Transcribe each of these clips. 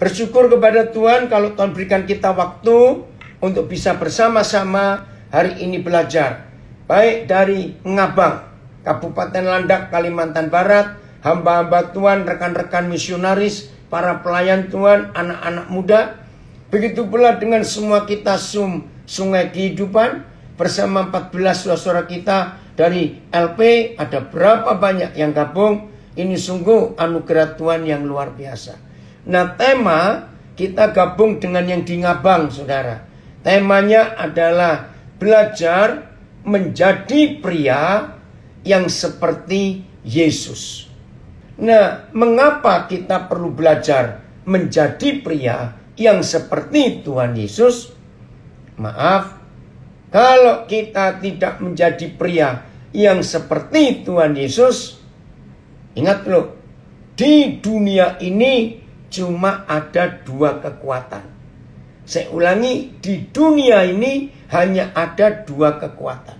Bersyukur kepada Tuhan kalau Tuhan berikan kita waktu untuk bisa bersama-sama hari ini belajar. Baik dari Ngabang, Kabupaten Landak, Kalimantan Barat, hamba-hamba Tuhan, rekan-rekan misionaris, para pelayan Tuhan, anak-anak muda. Begitu pula dengan semua kita Sungai Kehidupan bersama 14 saudara kita dari LP. Ada berapa banyak yang gabung. Ini sungguh anugerah Tuhan yang luar biasa. Nah, tema kita gabung dengan yang di Ngabang, saudara. Temanya adalah belajar menjadi pria yang seperti Yesus. Nah, mengapa kita perlu belajar menjadi pria yang seperti Tuhan Yesus? Maaf, kalau kita tidak menjadi pria yang seperti Tuhan Yesus, ingat loh, di dunia ini cuma ada dua kekuatan. Saya ulangi, di dunia ini hanya ada dua kekuatan.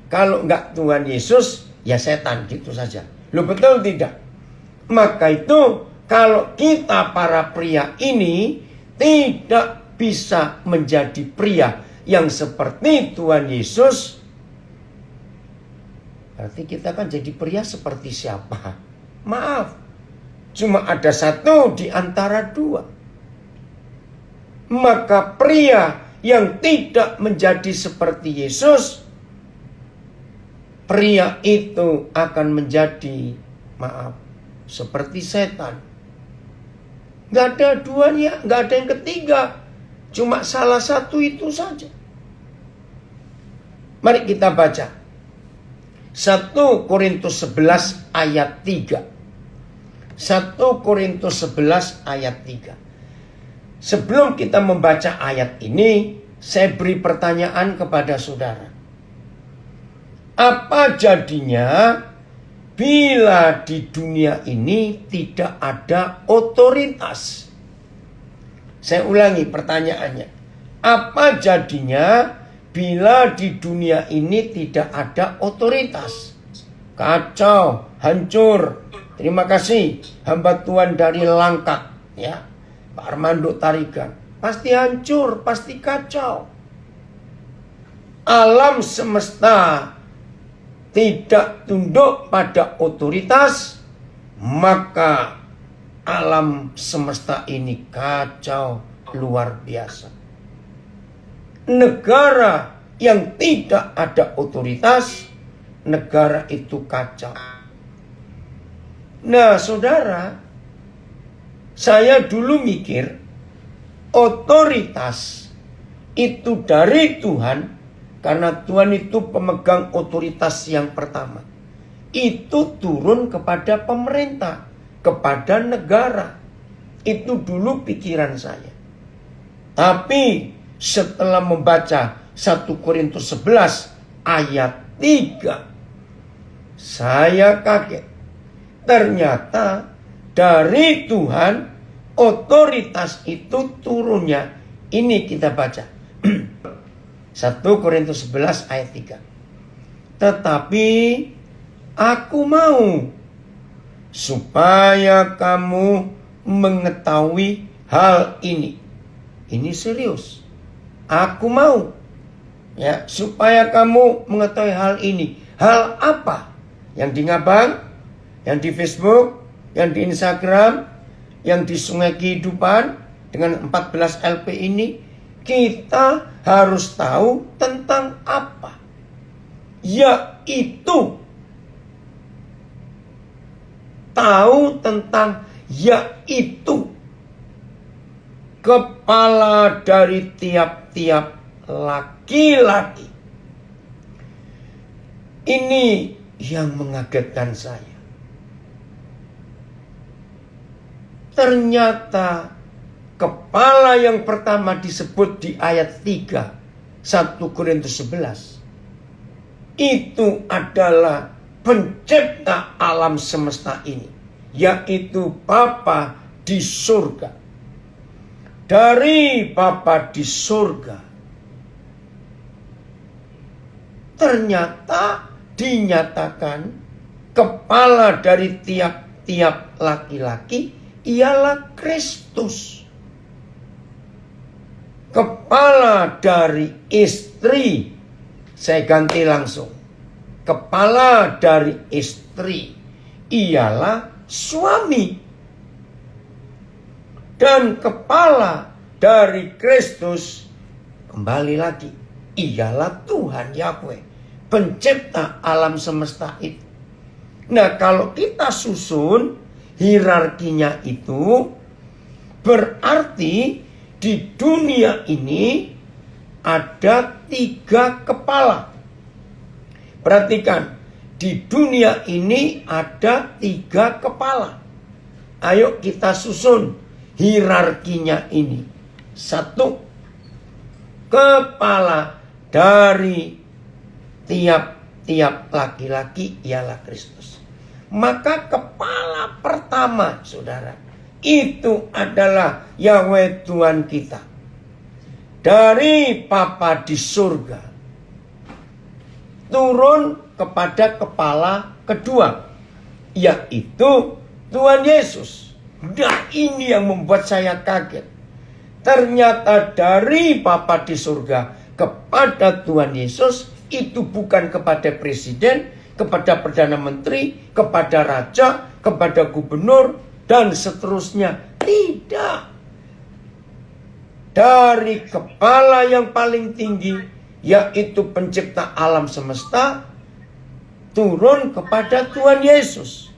Kalau enggak Tuhan Yesus, ya setan, gitu saja. Loh, betul tidak? Maka itu kalau kita para pria ini tidak bisa menjadi pria yang seperti Tuhan Yesus, berarti kita kan jadi pria seperti siapa? Maaf, cuma ada satu di antara dua. Maka pria yang tidak menjadi seperti Yesus, pria itu akan menjadi, maaf, seperti setan. Gak ada duanya, gak ada yang ketiga. Cuma salah satu itu saja. Mari kita baca 1 Korintus 11 ayat 3. 1 Korintus 11 ayat 3. Sebelum kita membaca ayat ini, saya beri pertanyaan kepada saudara. Apa jadinya bila di dunia ini tidak ada otoritas? Saya ulangi pertanyaannya. Apa jadinya bila di dunia ini tidak ada otoritas? Kacau, hancur. Terima kasih hamba Tuhan dari Langkat, ya, Pak Armando Tarigan. Pasti hancur, pasti kacau. Alam semesta tidak tunduk pada otoritas, maka alam semesta ini kacau luar biasa. Negara yang tidak ada otoritas, negara itu kacau. Nah, saudara, saya dulu mikir otoritas itu dari Tuhan, karena Tuhan itu pemegang otoritas yang pertama. Itu turun kepada pemerintah, kepada negara. Itu dulu pikiran saya. Tapi setelah membaca 1 Korintus 11 ayat 3, saya kaget. Ternyata dari Tuhan otoritas itu turunnya. Ini kita baca 1 Korintus 11 ayat 3. Tetapi aku mau supaya kamu mengetahui hal ini. Ini serius. Aku mau, ya, supaya kamu mengetahui hal ini. Hal apa? Yang di Ngabang, yang di Facebook, yang di Instagram, yang di Sungai Kehidupan dengan 14 LP ini. Kita harus tahu tentang apa? Yaitu tahu tentang yaitu kepala dari tiap-tiap laki-laki. Ini yang mengagetkan saya. Ternyata kepala yang pertama disebut di ayat 3 1 Korintus 11 itu adalah pencipta alam semesta ini, yaitu Bapa di surga. Dari Bapa di surga ternyata dinyatakan kepala dari tiap-tiap laki-laki ialah Kristus. Kepala dari istri, saya ganti langsung. Kepala dari istri ialah suami. Dan kepala dari Kristus, kembali lagi, ialah Tuhan Yahweh, pencipta alam semesta itu. Nah, kalau kita susun hierarkinya itu, berarti di dunia ini ada 3 kepala. Perhatikan, di dunia ini ada 3 kepala. Ayo kita susun hierarkinya ini. 1, kepala dari tiap-tiap laki-laki ialah Kristus. Maka kepala pertama, saudara, itu adalah Yahweh Tuhan kita. Dari Bapa di surga turun kepada kepala kedua, yaitu Tuhan Yesus. Nah, ini yang membuat saya kaget. Ternyata dari Bapa di surga kepada Tuhan Yesus itu bukan kepada presiden, kepada perdana menteri, kepada raja, kepada gubernur, dan seterusnya. Tidak. Dari kepala yang paling tinggi, yaitu pencipta alam semesta, turun kepada Tuhan Yesus.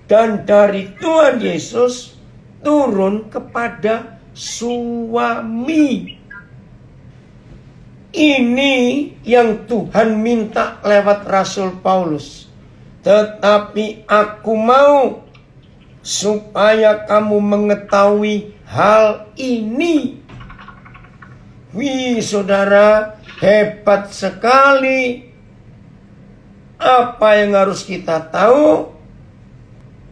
Dan dari Tuhan Yesus turun kepada suami. Ini yang Tuhan minta lewat Rasul Paulus. Tetapi aku mau supaya kamu mengetahui hal ini. Wih, saudara, hebat sekali. Apa yang harus kita tahu?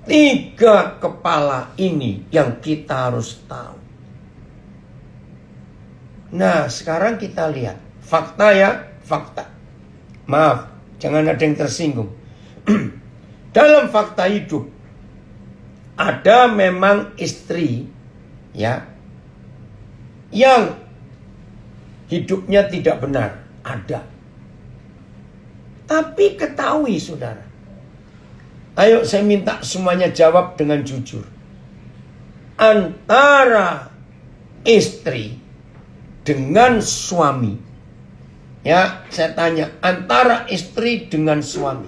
3 kepala ini yang kita harus tahu. Nah, sekarang kita lihat. Fakta ya, fakta. Maaf, jangan ada yang tersinggung. Dalam fakta hidup, ada memang istri ya yang hidupnya tidak benar, ada. Tapi ketahui, saudara. Ayo saya minta semuanya jawab dengan jujur. Antara istri dengan suami. Ya, saya tanya, antara istri dengan suami.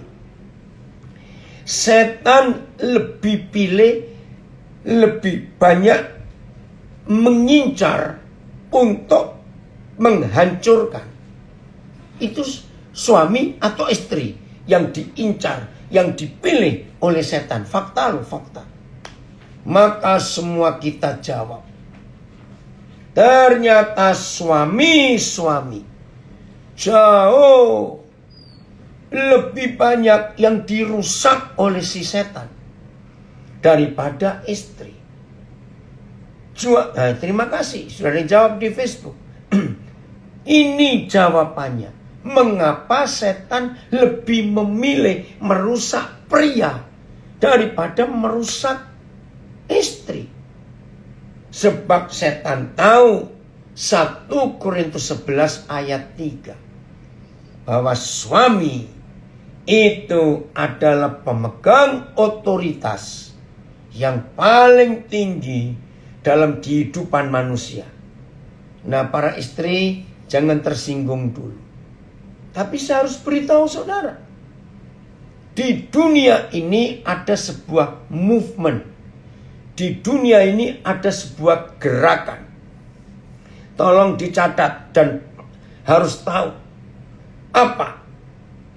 Setan lebih banyak mengincar untuk menghancurkan. Itu suami atau istri yang diincar, yang dipilih oleh setan. Fakta loh, fakta. Maka semua kita jawab. Ternyata suami jauh lebih banyak yang dirusak oleh si setan daripada istri. Terima kasih sudah dijawab di Facebook. Ini jawabannya. Mengapa setan lebih memilih merusak pria daripada merusak istri? Sebab setan tahu 1 Korintus 11 ayat 3 bahwa suami itu adalah pemegang otoritas yang paling tinggi dalam kehidupan manusia. Nah, para istri jangan tersinggung dulu. Tapi saya harus beritahu saudara, di dunia ini ada sebuah movement. Di dunia ini ada sebuah gerakan. Tolong dicatat dan harus tahu apa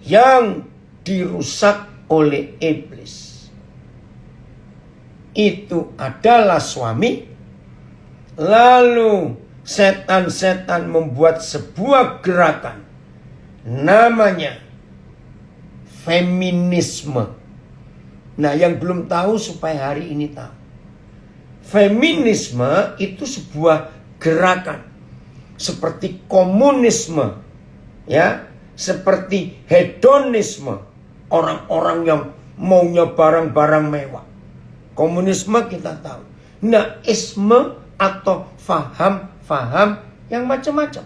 yang dirusak oleh iblis. Itu adalah suami. Lalu setan-setan membuat sebuah gerakan. Namanya feminisme. Nah, yang belum tahu supaya hari ini tahu. Feminisme itu sebuah gerakan. Seperti komunisme. Ya, seperti hedonisme. Orang-orang yang maunya barang-barang mewah. Komunisme kita tahu. Nah, isme atau faham yang macam-macam.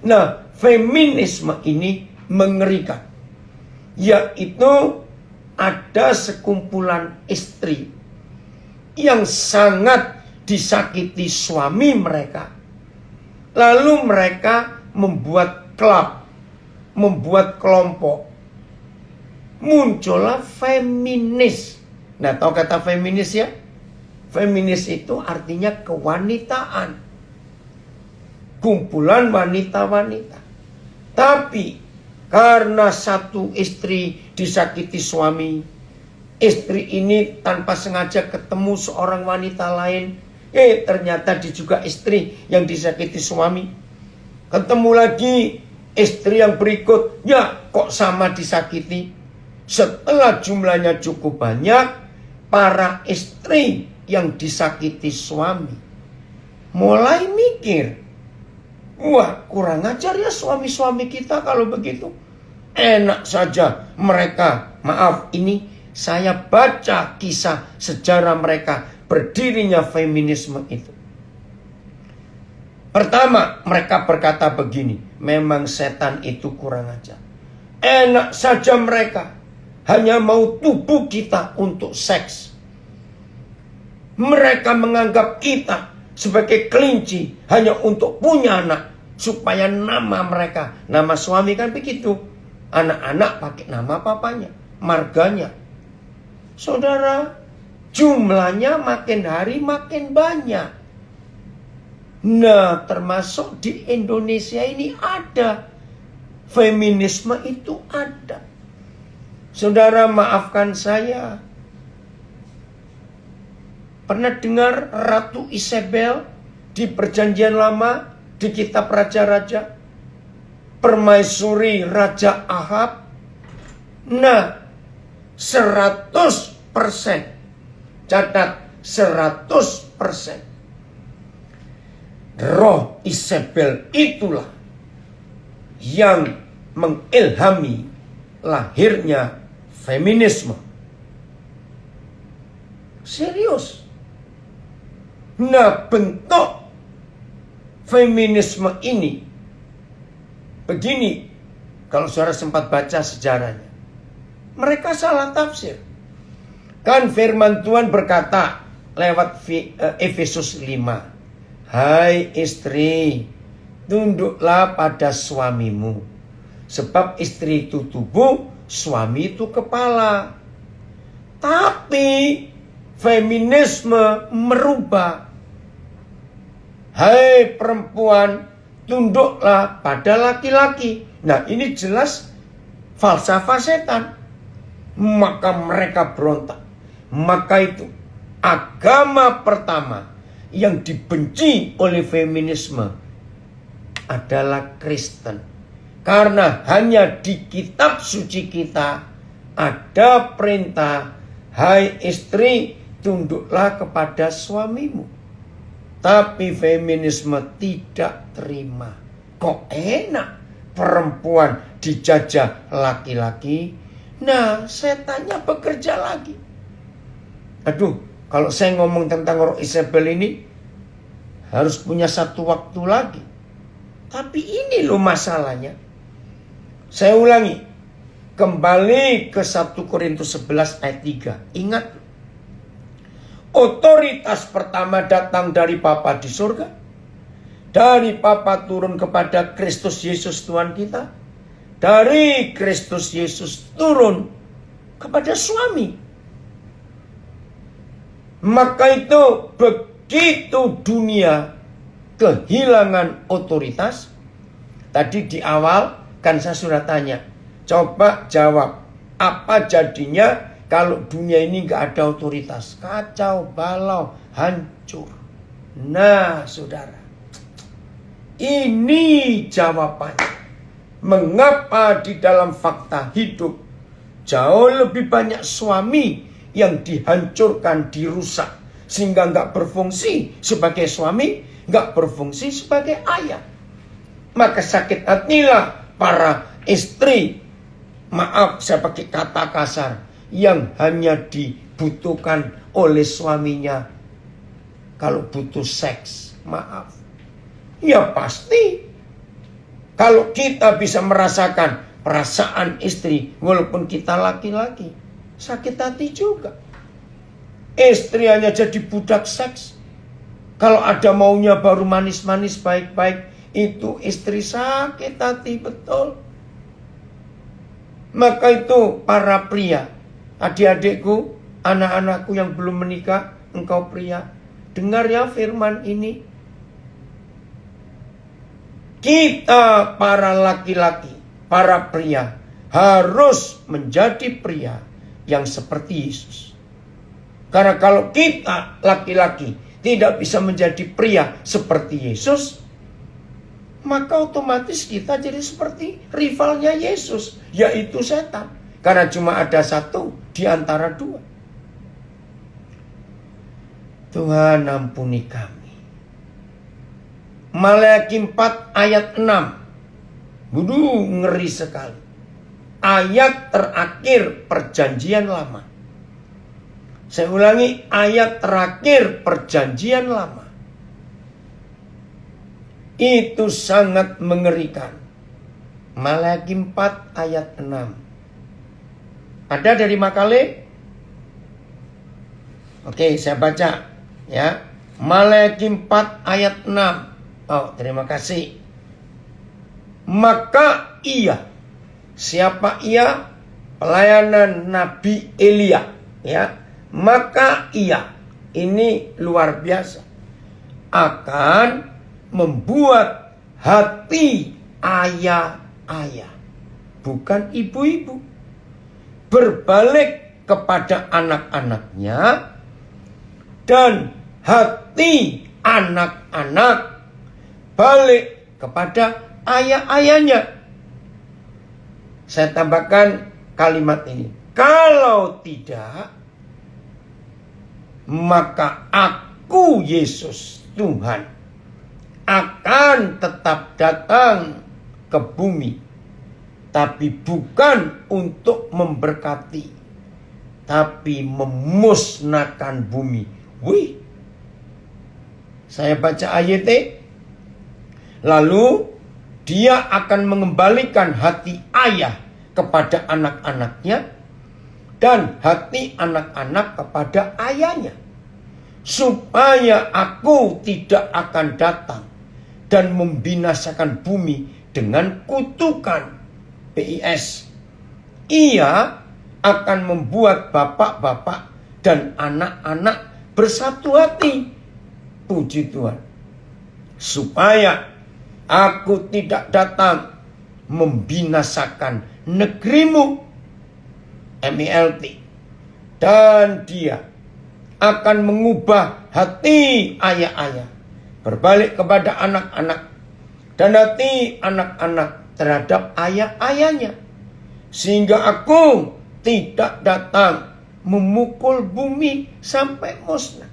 Nah, feminisme ini mengerikan. Yaitu ada sekumpulan istri yang sangat disakiti suami mereka. Lalu mereka membuat klub, membuat kelompok. Muncullah feminis. Nah, tahu kata feminis ya? Feminis itu artinya kewanitaan. Kumpulan wanita-wanita. Tapi karena satu istri disakiti suami, istri ini tanpa sengaja ketemu seorang wanita lain, ternyata dia juga istri yang disakiti suami. Ketemu lagi istri yang berikut, ya kok sama disakiti. Setelah jumlahnya cukup banyak, para istri yang disakiti suami mulai mikir, wah kurang ajar ya suami-suami kita kalau begitu. Enak saja mereka, maaf ini saya baca kisah sejarah mereka berdirinya feminisme itu. Pertama, mereka berkata begini, memang setan itu kurang ajar. Enak saja mereka hanya mau tubuh kita untuk seks. Mereka menganggap kita sebagai kelinci hanya untuk punya anak. Supaya nama mereka, nama suami kan begitu. Anak-anak pakai nama papanya, marganya. Saudara, jumlahnya makin hari makin banyak. Nah, termasuk di Indonesia ini ada. Feminisme itu ada. Saudara, maafkan saya. Pernah dengar Ratu Isabel di Perjanjian Lama, di kitab Raja-Raja? Permaisuri Raja Ahab? Nah, 100%. Catat, 100%. Roh Isabel itulah yang mengilhami lahirnya feminisme. Serius. Nah, bentuk feminisme ini begini, kalau saudara sempat baca sejarahnya. Mereka salah tafsir. Kan firman Tuhan berkata lewat Efesus 5. Hai istri, tunduklah pada suamimu. Sebab istri itu tubuh, suami itu kepala. Tapi feminisme merubah. Hai perempuan, tunduklah pada laki-laki. Nah, ini jelas falsafah setan. Maka mereka berontak. Maka itu agama pertama yang dibenci oleh feminisme adalah Kristen. Karena hanya di kitab suci kita ada perintah, hai istri, tunduklah kepada suamimu. Tapi feminisme tidak terima. Kok enak perempuan dijajah laki-laki? Nah, setannya bekerja lagi. Aduh, kalau saya ngomong tentang Roh Isabel ini harus punya satu waktu lagi. Tapi ini loh masalahnya. Saya ulangi. Kembali ke 1 Korintus 11 ayat 3. Ingat. Otoritas pertama datang dari Bapa di surga. Dari Bapa turun kepada Kristus Yesus Tuhan kita. Dari Kristus Yesus turun kepada suami. Maka itu begitu dunia kehilangan otoritas. Tadi di awal kan saya sudah tanya. Coba jawab. Apa jadinya kalau dunia ini gak ada otoritas? Kacau, balau, hancur. Nah saudara, ini jawabannya. Mengapa di dalam fakta hidup jauh lebih banyak suami yang dihancurkan, dirusak, sehingga gak berfungsi sebagai suami, gak berfungsi sebagai ayah. Maka sakit hatilah para istri, maaf saya pakai kata kasar, yang hanya dibutuhkan oleh suaminya kalau butuh seks. Maaf, Ya pasti. Kalau kita bisa merasakan perasaan istri, walaupun kita laki-laki, sakit hati juga. Istri hanya jadi budak seks. Kalau ada maunya baru manis-manis baik-baik, itu istri sakit hati betul. Maka itu para pria, adik-adikku, anak-anakku yang belum menikah, engkau pria, dengar ya firman ini. Kita para laki-laki, para pria, harus menjadi pria yang seperti Yesus. Karena kalau kita laki-laki tidak bisa menjadi pria seperti Yesus, maka otomatis kita jadi seperti rivalnya Yesus, yaitu setan. Karena cuma ada satu di antara dua. Tuhan ampuni kami. Maleakhi 4 ayat 6. Ngeri sekali. Ayat terakhir perjanjian lama. Saya ulangi, ayat terakhir perjanjian lama. Itu sangat mengerikan. Maleakhi 4 ayat 6. Ada dari Makale? Oke, saya baca ya. Maleakhi 4 ayat 6. Oh, terima kasih. Maka ia, siapa ia? Pelayanan Nabi Elia, ya. Maka ia, ini luar biasa, akan membuat hati ayah-ayah, bukan ibu-ibu, berbalik kepada anak-anaknya, dan hati anak-anak balik kepada ayah-ayahnya. Saya tambahkan kalimat ini. Kalau tidak, maka aku Yesus Tuhan akan tetap datang ke bumi, tapi bukan untuk memberkati, tapi memusnahkan bumi. Wih, saya baca ayatnya. Lalu dia akan mengembalikan hati ayah kepada anak-anaknya dan hati anak-anak kepada ayahnya, supaya aku tidak akan datang dan membinasakan bumi dengan kutukan. PIS. Ia akan membuat bapak-bapak dan anak-anak bersatu hati. Puji Tuhan. Supaya aku tidak datang membinasakan negerimu. MELT. Dan dia akan mengubah hati ayah-ayah berbalik kepada anak-anak, dan hati anak-anak terhadap ayah-ayahnya, sehingga aku tidak datang memukul bumi sampai musnah.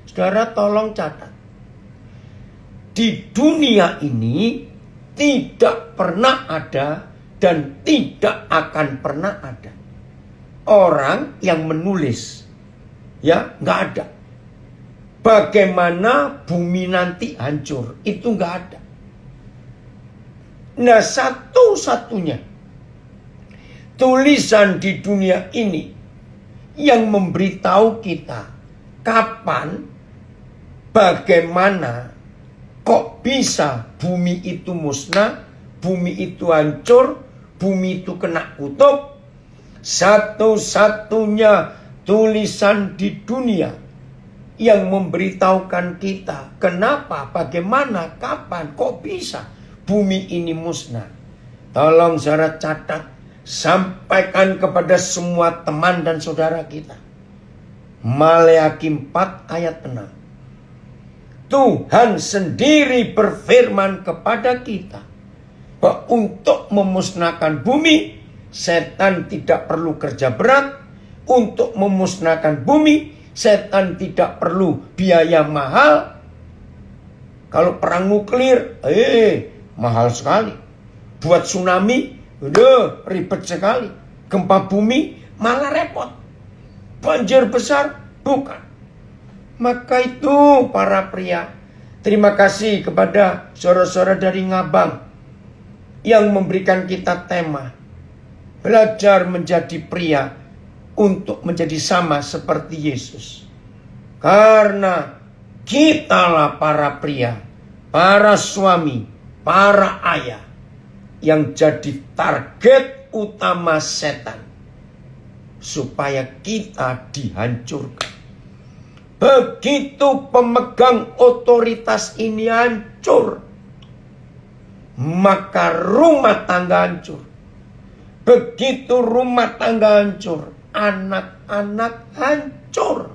Saudara, tolong catat. Di dunia ini tidak pernah ada dan tidak akan pernah ada orang yang menulis, ya, nggak ada, bagaimana bumi nanti hancur. Itu nggak ada. Nah, satu-satunya tulisan di dunia ini yang memberitahu kita kapan, bagaimana, kok bisa bumi itu musnah, bumi itu hancur, bumi itu kena kutub. Satu-satunya tulisan di dunia yang memberitahukan kita kenapa, bagaimana, kapan, kok bisa bumi ini musnah. Tolong saudara catat, sampaikan kepada semua teman dan saudara kita. Maleakhi 4 ayat 6. Tuhan sendiri berfirman kepada kita bahwa untuk memusnahkan bumi, setan tidak perlu kerja berat. Untuk memusnahkan bumi, setan tidak perlu biaya mahal. Kalau perang nuklir, mahal sekali. Buat tsunami, udah ribet sekali. Gempa bumi, malah repot. Banjir besar, bukan. Maka itu para pria, Terima kasih kepada saudara-saudara dari Ngabang yang memberikan kita tema belajar menjadi pria untuk menjadi sama seperti Yesus. Karena kitalah para pria, para suami, para ayah yang jadi target utama setan supaya kita dihancurkan. Begitu pemegang otoritas ini hancur, maka rumah tangga hancur. Begitu rumah tangga hancur, anak-anak hancur.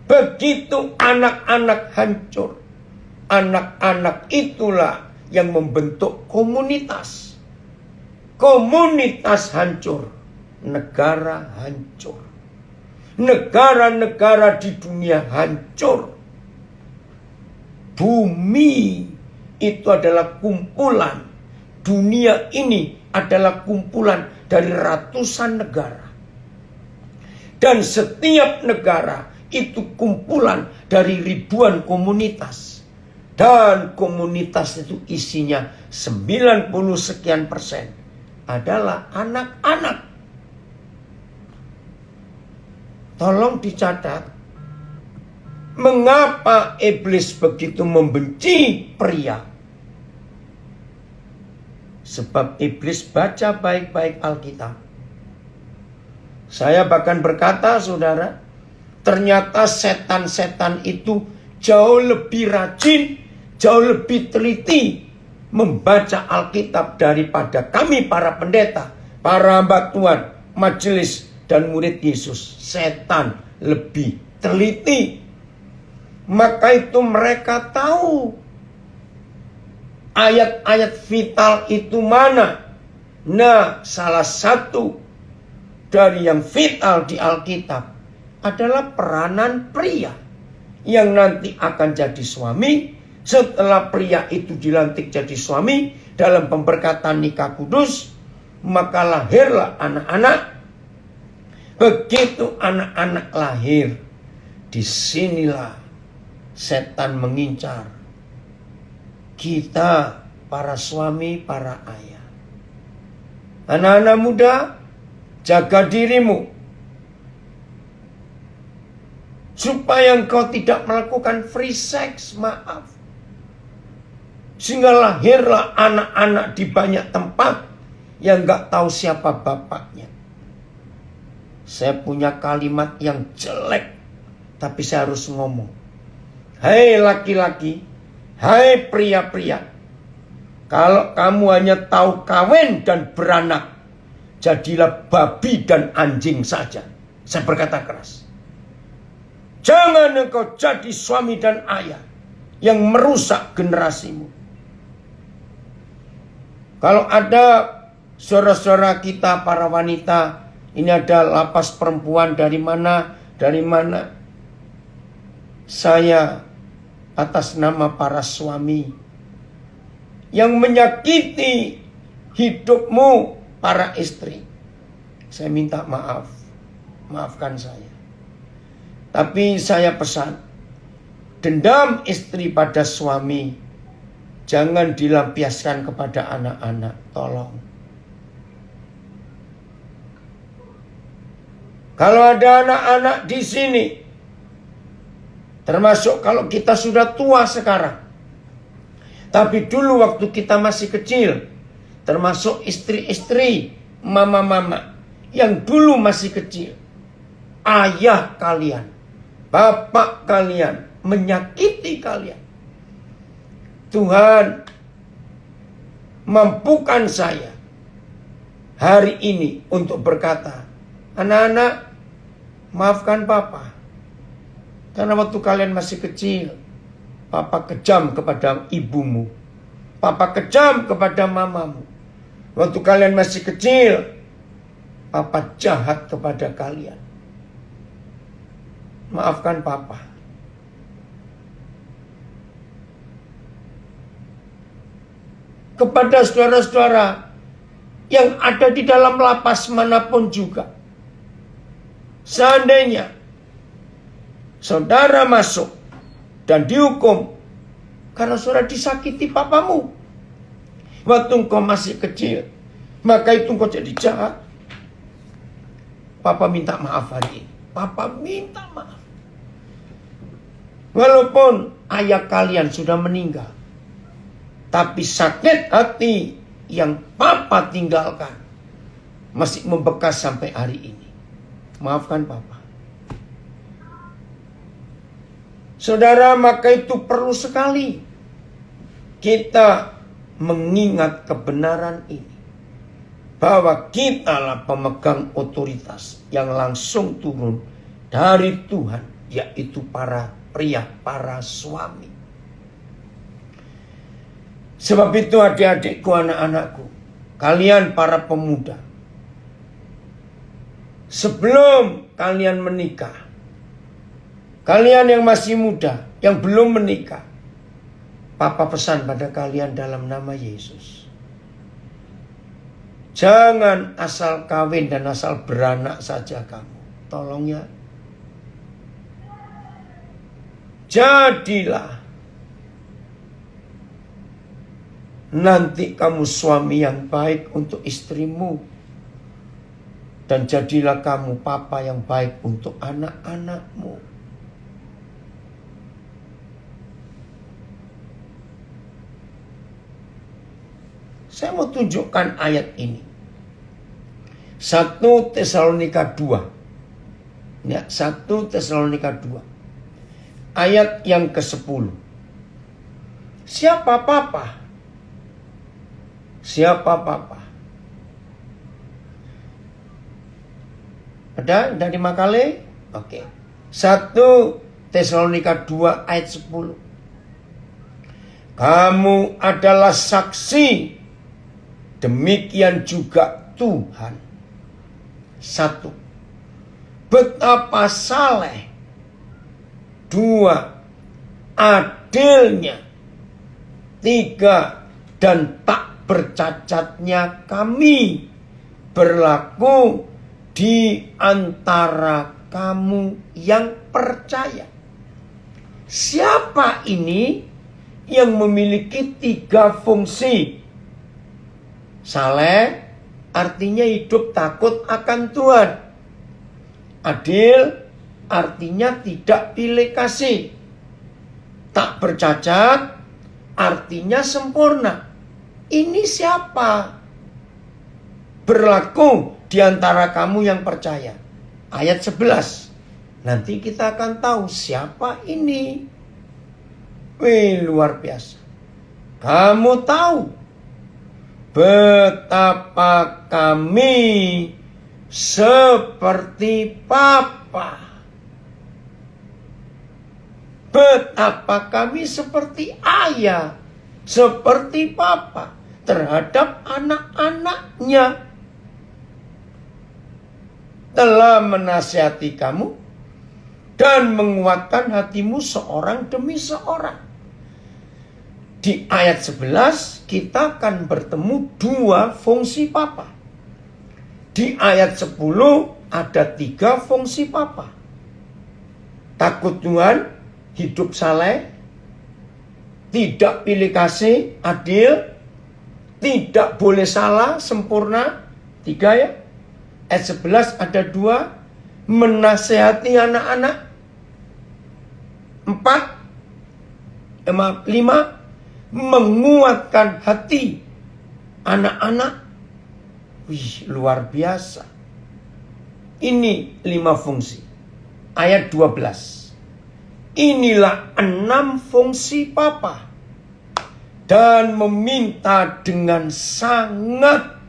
Begitu anak-anak hancur, anak-anak itulah yang membentuk komunitas. Komunitas hancur, negara hancur. Negara-negara di dunia hancur. Bumi itu adalah kumpulan. Dunia ini adalah kumpulan dari ratusan negara. Dan setiap negara itu kumpulan dari ribuan komunitas. Dan komunitas itu isinya 90 sekian persen adalah anak-anak. Tolong dicatat, mengapa iblis begitu membenci pria? Sebab iblis baca baik-baik Alkitab. Saya bahkan berkata, saudara, ternyata setan-setan itu jauh lebih rajin, jauh lebih teliti membaca Alkitab daripada kami para pendeta, para hamba Tuhan, majelis, dan murid Yesus. Setan lebih teliti. Maka itu mereka tahu ayat-ayat vital itu mana. Nah, salah satu dari yang vital di Alkitab adalah peranan pria yang nanti akan jadi suami. Setelah pria itu dilantik jadi suami dalam pemberkatan nikah kudus, maka lahirlah anak-anak. Begitu anak-anak lahir, disinilah setan mengincar kita, para suami, para ayah. Anak-anak muda, jaga dirimu supaya engkau tidak melakukan free sex, maaf. Sehingga lahirlah anak-anak di banyak tempat yang gak tahu siapa bapaknya. Saya punya kalimat yang jelek, tapi saya harus ngomong. Hai laki-laki, hai pria-pria, kalau kamu hanya tahu kawin dan beranak, jadilah babi dan anjing saja. Saya berkata keras. Jangan engkau jadi suami dan ayah yang merusak generasimu. Kalau ada saudara-saudara kita para wanita, ini ada lapas perempuan dari mana, dari mana. Saya atas nama para suami yang menyakiti hidupmu para istri, saya minta maaf. Maafkan saya. Tapi saya pesan, dendam istri pada suami jangan dilampiaskan kepada anak-anak. Tolong. Kalau ada anak-anak di sini, termasuk kalau kita sudah tua sekarang, tapi dulu waktu kita masih kecil, termasuk istri-istri, mama-mama yang dulu masih kecil, ayah kalian, bapak kalian menyakiti kalian. Tuhan mampukan saya hari ini untuk berkata, anak-anak, maafkan papa. Karena waktu kalian masih kecil, papa kejam kepada ibumu. Papa kejam kepada mamamu. Waktu kalian masih kecil, papa jahat kepada kalian. Maafkan papa. Kepada saudara-saudara yang ada di dalam lapas manapun juga, seandainya saudara masuk dan dihukum karena saudara disakiti papamu waktu engkau masih kecil. Maka itu engkau jadi jahat. Papa minta maaf hari ini. Papa minta maaf. Walaupun ayah kalian sudah meninggal, tapi sakit hati yang papa tinggalkan masih membekas sampai hari ini. Maafkan papa. Saudara, maka itu perlu sekali kita mengingat kebenaran ini. Bahwa kitalah pemegang otoritas yang langsung turun dari Tuhan, yaitu para pria, para suami. Sebab itu adik-adikku, anak-anakku, kalian para pemuda, sebelum kalian menikah, kalian yang masih muda, yang belum menikah, Papa pesan pada kalian dalam nama Yesus. Jangan asal kawin dan asal beranak saja kamu. Tolong ya. Jadilah nanti kamu suami yang baik untuk istrimu. Dan jadilah kamu papa yang baik untuk anak-anakmu. Saya mau tunjukkan ayat ini. 1 Tesalonika 2. Ya, 1 Tesalonika 2. Ayat yang ke-10. Siapa papa? Siapa papa? Ada dari Makale? Oke. 1 Tesalonika 2 ayat 10. Kamu adalah saksi. Demikian juga Tuhan. 1. Betapa saleh. 2. Adilnya. 3. Dan tak bercacatnya kami berlaku di antara kamu yang percaya. Siapa ini yang memiliki 3 fungsi? Saleh artinya hidup takut akan Tuhan. Adil artinya tidak pilih kasih. Tak bercacat artinya sempurna. Ini siapa? Berlaku di antara kamu yang percaya. Ayat 11. Nanti kita akan tahu siapa ini. Wih, luar biasa. Kamu tahu betapa kami seperti Papa. Betapa kami seperti ayah, seperti Papa terhadap anak-anaknya. Telah menasihati kamu dan menguatkan hatimu seorang demi seorang. Di ayat 11 kita akan bertemu 2 fungsi Papa. Di ayat 10 ada 3 fungsi Papa. Takut Tuhan, hidup saleh, tidak pilih kasih, adil, tidak boleh salah, sempurna. 3 ya. Ayat 11 ada 2, menasehati anak-anak. 5, menguatkan hati anak-anak. Wih, luar biasa. Ini 5 fungsi. Ayat 12. Inilah 6 fungsi Papa. Dan meminta dengan sangat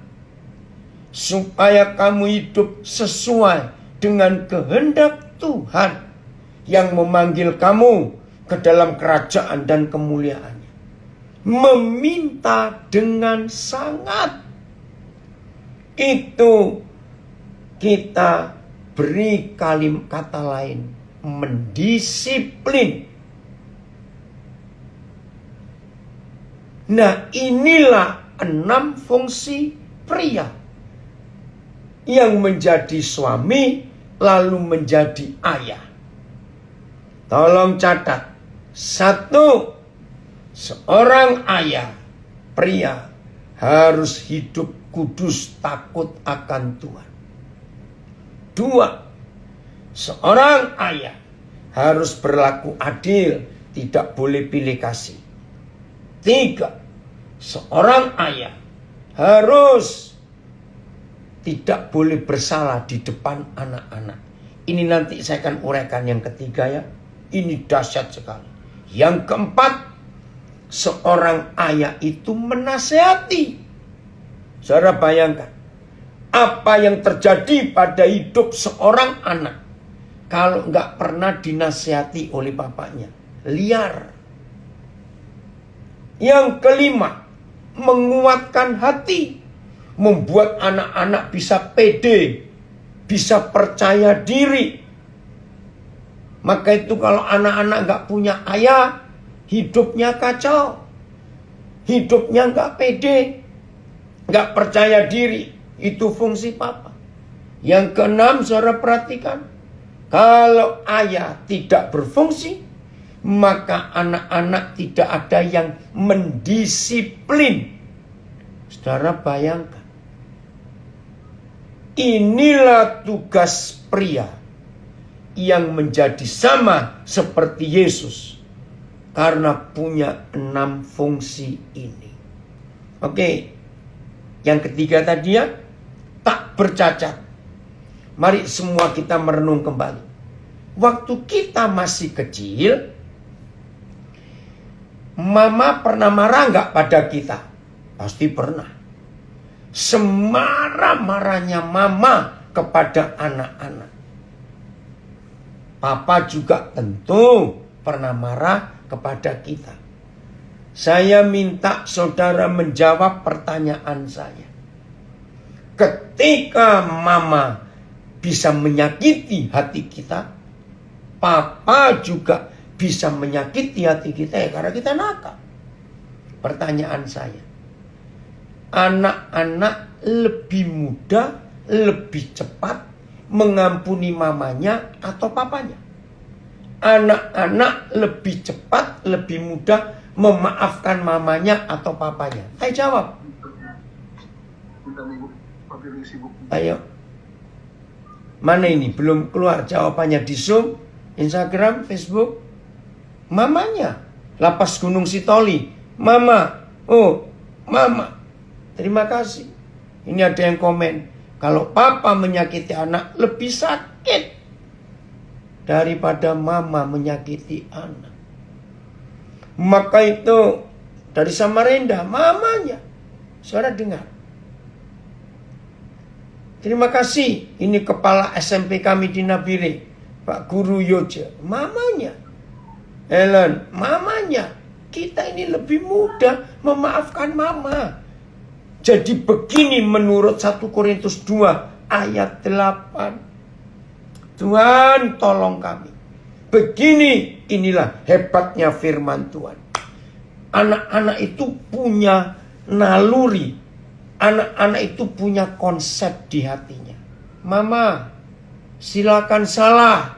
supaya kamu hidup sesuai dengan kehendak Tuhan yang memanggil kamu ke dalam kerajaan dan kemuliaan. Meminta dengan sangat. Itu kita beri kata lain, mendisiplin. Nah, inilah 6 fungsi pria yang menjadi suami lalu menjadi ayah. Tolong catat, Satu, seorang ayah pria harus hidup kudus, takut akan Tuhan. Dua, seorang ayah harus berlaku adil, tidak boleh pilih kasih. Tiga, seorang ayah harus tidak boleh bersalah di depan anak-anak. Ini nanti saya akan uraikan yang ketiga ya. Ini dahsyat sekali. Yang keempat, seorang ayah itu menasehati. Saudara bayangkan, apa yang terjadi pada hidup seorang anak kalau nggak pernah dinasehati oleh bapaknya? Liar. Yang kelima, menguatkan hati. Membuat anak-anak bisa pede, bisa percaya diri. Maka itu kalau anak-anak nggak punya ayah, hidupnya kacau. Hidupnya nggak pede, nggak percaya diri. Itu fungsi papa. Yang keenam, saudara perhatikan. Kalau ayah tidak berfungsi, maka anak-anak tidak ada yang mendisiplin. Saudara bayangkan. Inilah tugas pria yang menjadi sama seperti Yesus. Karena punya 6 fungsi ini. Oke. Yang ketiga tadi ya, tak bercacat. Mari semua kita merenung kembali. Waktu kita masih kecil, mama pernah marah nggak pada kita? Pasti pernah. Semarah-marahnya mama kepada anak-anak. Papa juga tentu pernah marah kepada kita. Saya minta saudara menjawab pertanyaan saya. Ketika mama bisa menyakiti hati kita, papa juga bisa menyakiti hati kita ya karena kita nakal. Pertanyaan saya, anak-anak lebih mudah, lebih cepat mengampuni mamanya atau papanya? Anak-anak lebih cepat, lebih mudah memaafkan mamanya atau papanya? Ayo jawab. Ayo. Mana ini? Belum keluar jawabannya di Zoom, Instagram, Facebook. Mamanya. Lapas Gunung Sitoli. Mama. Oh, mama. Terima kasih. Ini ada yang komen. Kalau papa menyakiti anak lebih sakit daripada mama menyakiti anak. Maka itu dari Samarinda, mamanya. Saudara dengar. Terima kasih. Ini kepala SMP kami di Nabire, Pak Guru Yoja. Mamanya. Helen, mamanya. Kita ini lebih mudah memaafkan mama. Jadi begini menurut 1 Korintus 2 ayat 8. Tuhan tolong kami. Begini, inilah hebatnya firman Tuhan. Anak-anak itu punya naluri. Anak-anak itu punya konsep di hatinya. Mama, silakan salah.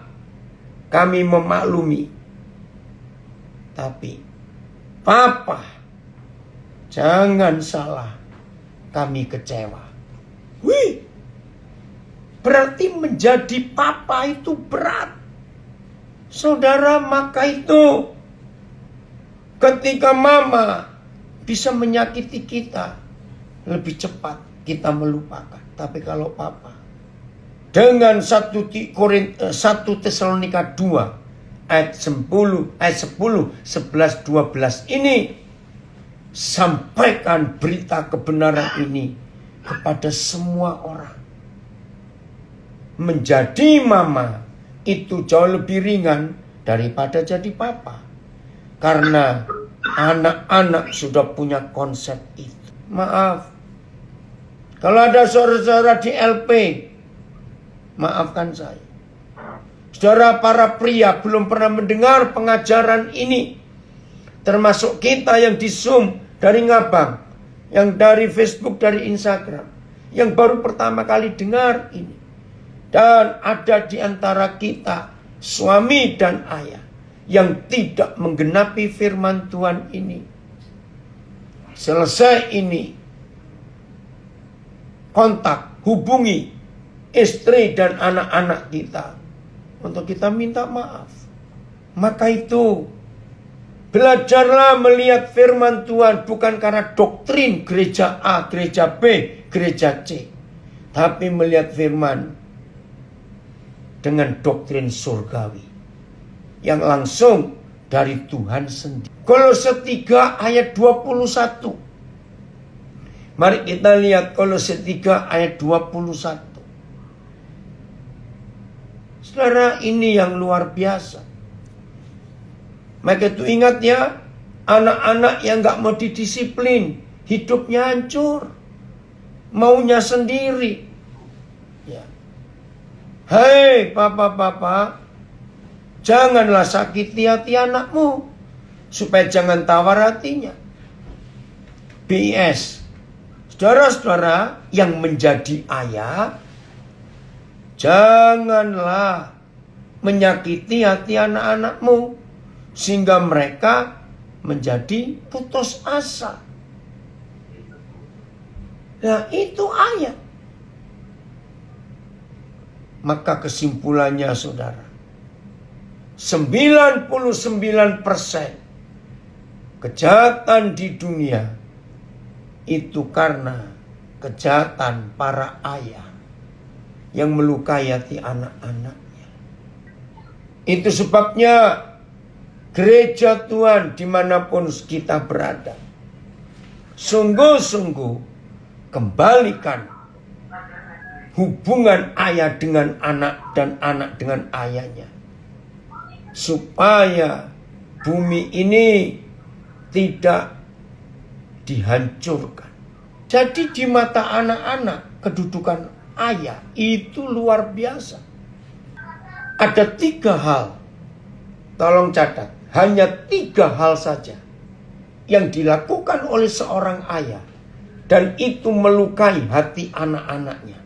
Kami memaklumi. Tapi, papa, jangan salah. Kami kecewa. Wih, berarti menjadi papa itu berat. Saudara, maka itu ketika mama bisa menyakiti kita, lebih cepat kita melupakan. Tapi kalau papa, dengan 1 Tesalonika 2 ayat 10, 11, 12 ini, sampaikan berita kebenaran ini kepada semua orang. Menjadi mama itu jauh lebih ringan daripada jadi papa. Karena anak-anak sudah punya konsep itu. Maaf. Kalau ada saudara-saudara di LP, maafkan saya. Saudara para pria belum pernah mendengar pengajaran ini. Termasuk kita yang di Zoom dari Ngabang, yang dari Facebook, dari Instagram, yang baru pertama kali dengar ini. Dan ada di antara kita suami dan ayah yang tidak menggenapi firman Tuhan ini. Selesai ini, kontak, hubungi istri dan anak-anak kita untuk kita minta maaf. Maka itu, belajarlah melihat firman Tuhan bukan karena doktrin gereja A, gereja B, gereja C. Tapi melihat firman dengan doktrin surgawi yang langsung dari Tuhan sendiri. Kolose 3 ayat 21. Mari kita lihat Kolose 3 ayat 21. Saudara, ini yang luar biasa. Maka itu ingat ya, anak-anak yang gak mau didisiplin, hidupnya hancur, maunya sendiri. Ya. Hei papa, janganlah sakiti hati anakmu, supaya jangan tawar hatinya. BIS, saudara-saudara yang menjadi ayah, janganlah menyakiti hati anak-anakmu, sehingga mereka menjadi putus asa. Nah, itu ayat. Maka kesimpulannya saudara, 99% kejahatan di dunia itu karena kejahatan para ayah yang melukai hati anak-anaknya. Itu sebabnya gereja Tuhan dimanapun kita berada, sungguh-sungguh kembalikan hubungan ayah dengan anak dan anak dengan ayahnya, supaya bumi ini tidak dihancurkan. Jadi di mata anak-anak kedudukan ayah itu luar biasa. Ada 3 hal, tolong catat. Hanya 3 hal saja yang dilakukan oleh seorang ayah, dan itu melukai hati anak-anaknya.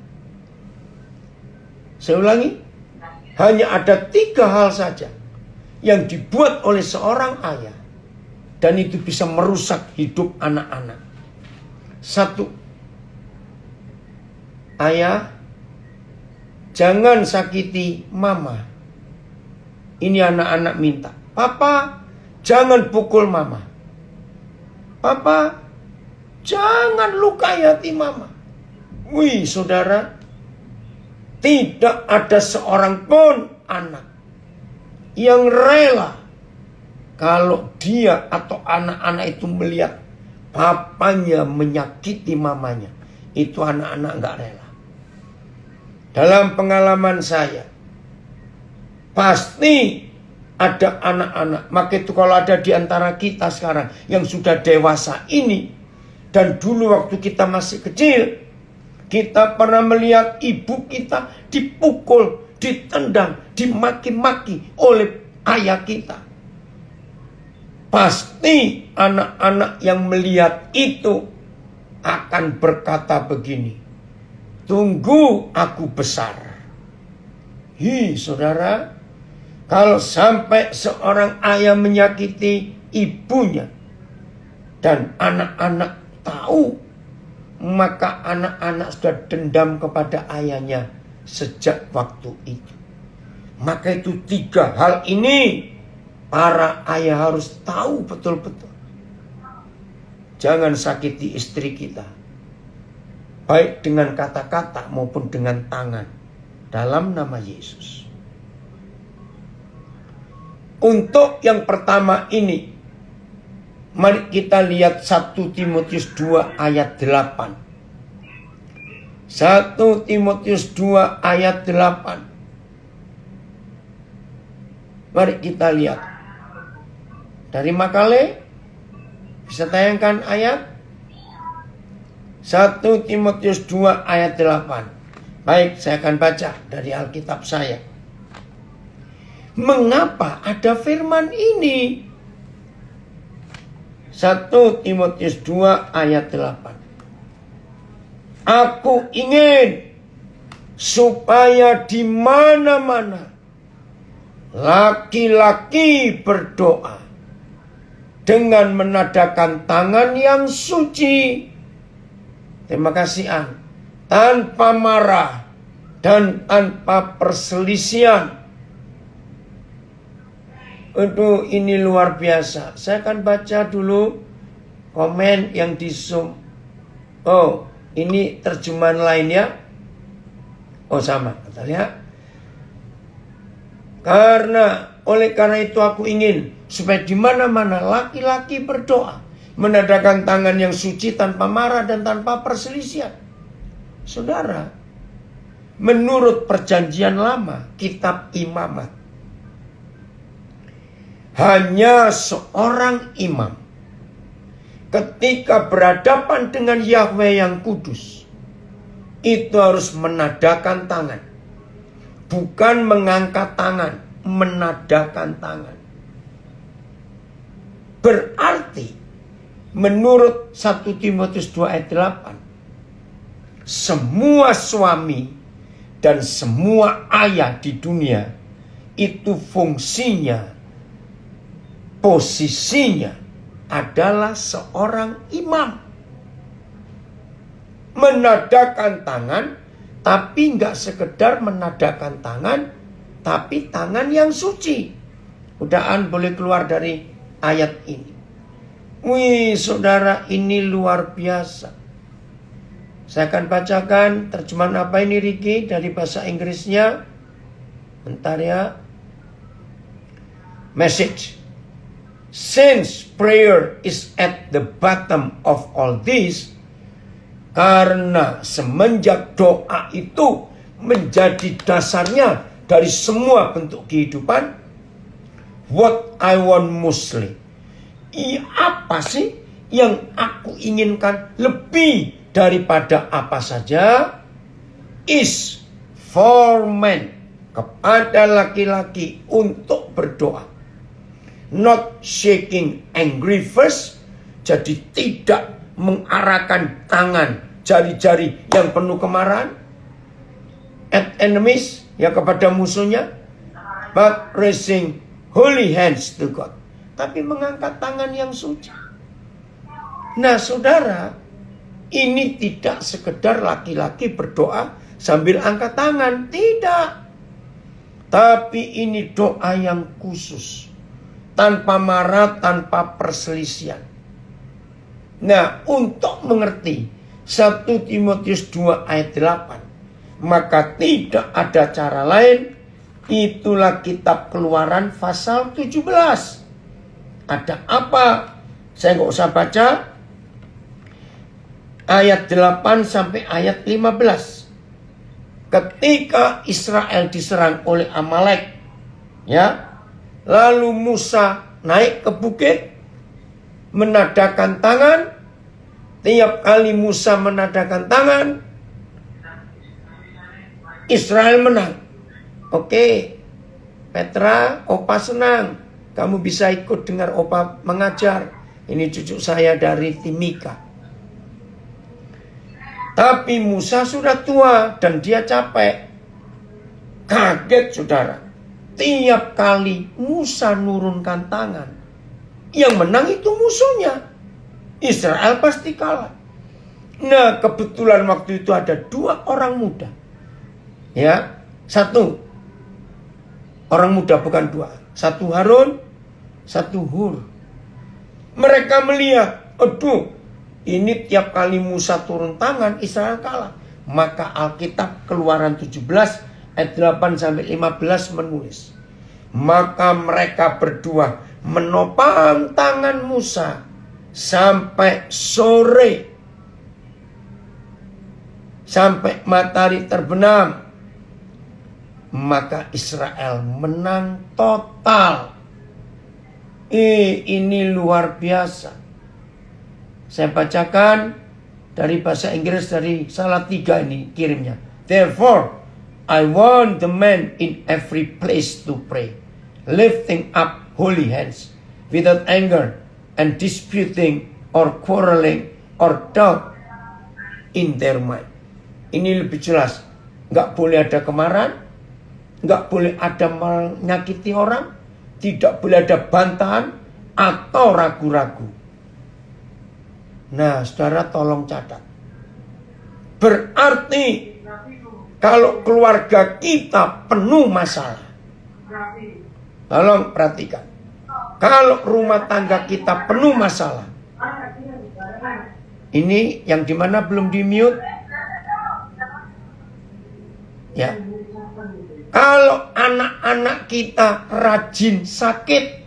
Saya ulangi, hanya ada 3 hal saja yang dibuat oleh seorang ayah, dan itu bisa merusak hidup anak-anak. 1, ayah, jangan sakiti mama. Ini anak-anak minta, papa, jangan pukul mama. Papa, jangan lukai hati mama. Wih, saudara, tidak ada seorang pun anak yang rela kalau dia atau anak-anak itu melihat papanya menyakiti mamanya. Itu anak-anak gak rela. Dalam pengalaman saya, pasti ada anak-anak. Maka itu kalau ada di antara kita sekarang yang sudah dewasa ini, dan dulu waktu kita masih kecil, kita pernah melihat ibu kita dipukul, ditendang, dimaki-maki oleh ayah kita. Pasti anak-anak yang melihat itu akan berkata begini, tunggu aku besar. Saudara, kalau sampai seorang ayah menyakiti ibunya dan anak-anak tahu, maka anak-anak sudah dendam kepada ayahnya sejak waktu itu. Maka itu 3 hal ini para ayah harus tahu betul-betul. Jangan sakiti istri kita, baik dengan kata-kata maupun dengan tangan, dalam nama Yesus. Untuk yang pertama ini, mari kita lihat 1 Timotius 2 ayat 8. 1 Timotius 2 ayat 8. Mari kita lihat. Dari Makale, bisa tayangkan ayat 1 Timotius 2 ayat 8. Baik, saya akan baca dari Alkitab saya. Mengapa ada firman ini? 1 Timotius 2 ayat 8. Aku ingin supaya di mana-mana laki-laki berdoa dengan menadakan tangan yang suci. Terima kasih An. Tanpa marah dan tanpa perselisihan. Aduh, ini luar biasa. Saya akan baca dulu komen yang di Zoom. Oh, ini terjemahan lain ya. Oh, sama. Kita lihat. Oleh karena itu aku ingin supaya di mana-mana laki-laki berdoa, menadakan tangan yang suci tanpa marah dan tanpa perselisihan. Saudara, menurut perjanjian lama, kitab Imamat, hanya seorang imam ketika berhadapan dengan Yahweh yang kudus, itu harus menadakan tangan. Bukan mengangkat tangan, menadakan tangan. Berarti, menurut 1 Timotius 2 ayat 8, semua suami dan semua ayah di dunia itu fungsinya, posisinya adalah seorang imam. Menadakan tangan, tapi nggak sekedar menadakan tangan, tapi tangan yang suci. Udahan boleh keluar dari ayat ini. Wih, saudara, ini luar biasa. Saya akan bacakan terjemahan apa ini, Ricky, dari bahasa Inggrisnya. Bentar ya. Message. Since prayer is at the bottom of all this, karena semenjak doa itu menjadi dasarnya dari semua bentuk kehidupan, what I want mostly, apa sih yang aku inginkan lebih daripada apa saja, is for men, kepada laki-laki untuk berdoa, not shaking angry first, jadi tidak mengarahkan tangan jari-jari yang penuh kemarahan at enemies, ya kepada musuhnya, but raising holy hands to God, tapi mengangkat tangan yang suci. Nah saudara, ini tidak sekedar laki-laki berdoa sambil angkat tangan, tidak, tapi ini doa yang khusus, tanpa marah, tanpa perselisihan. Nah, untuk mengerti 1 Timotius 2 ayat 8, maka tidak ada cara lain, itulah kitab Keluaran pasal 17. Ada apa? Saya nggak usah baca. Ayat 8 sampai ayat 15. Ketika Israel diserang oleh Amalek, ya, lalu Musa naik ke bukit, menadakan tangan. Tiap kali Musa menadakan tangan, Israel menang. Oke, Petra, Opa senang. Kamu bisa ikut dengar Opa mengajar. Ini cucu saya dari Timika. Tapi Musa sudah tua dan dia capek. Kaget saudara. Tiap kali Musa nurunkan tangan, yang menang itu musuhnya. Israel pasti kalah. Nah, kebetulan waktu itu ada 2 orang muda. Ya, 1 orang muda, bukan 2. 1 Harun, 1 Hur. Mereka melihat, aduh, ini tiap kali Musa turun tangan, Israel kalah. Maka Alkitab Keluaran 17 ayat 8 sampai 15 menulis, maka mereka berdua menopang tangan Musa sampai sore, sampai matahari terbenam. Maka Israel menang total. Ini luar biasa. Saya bacakan dari bahasa Inggris, dari Salatiga ini kirimnya. Therefore, I want the men in every place to pray, lifting up holy hands, without anger and disputing or quarreling or doubt in their mind. Ini lebih jelas. Nggak boleh ada kemarahan, nggak boleh ada menyakiti orang, tidak boleh ada bantahan atau ragu-ragu. Nah, saudara tolong catat. Berarti kalau keluarga kita penuh masalah, tolong perhatikan. Kalau rumah tangga kita penuh masalah, ini yang dimana belum di mute, ya. Kalau anak-anak kita rajin sakit,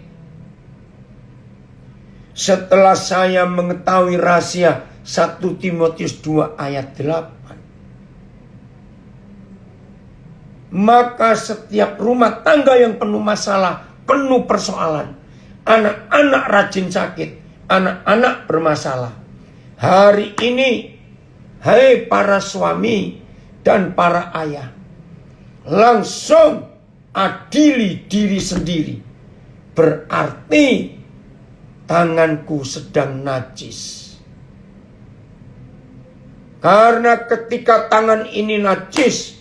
setelah saya mengetahui rahasia 1 Timotius 2 ayat 8, maka setiap rumah tangga yang penuh masalah, penuh persoalan, anak-anak rajin sakit, anak-anak bermasalah. Hari ini, hai para suami dan para ayah, langsung adili diri sendiri. Berarti tanganku sedang najis. Karena ketika tangan ini najis,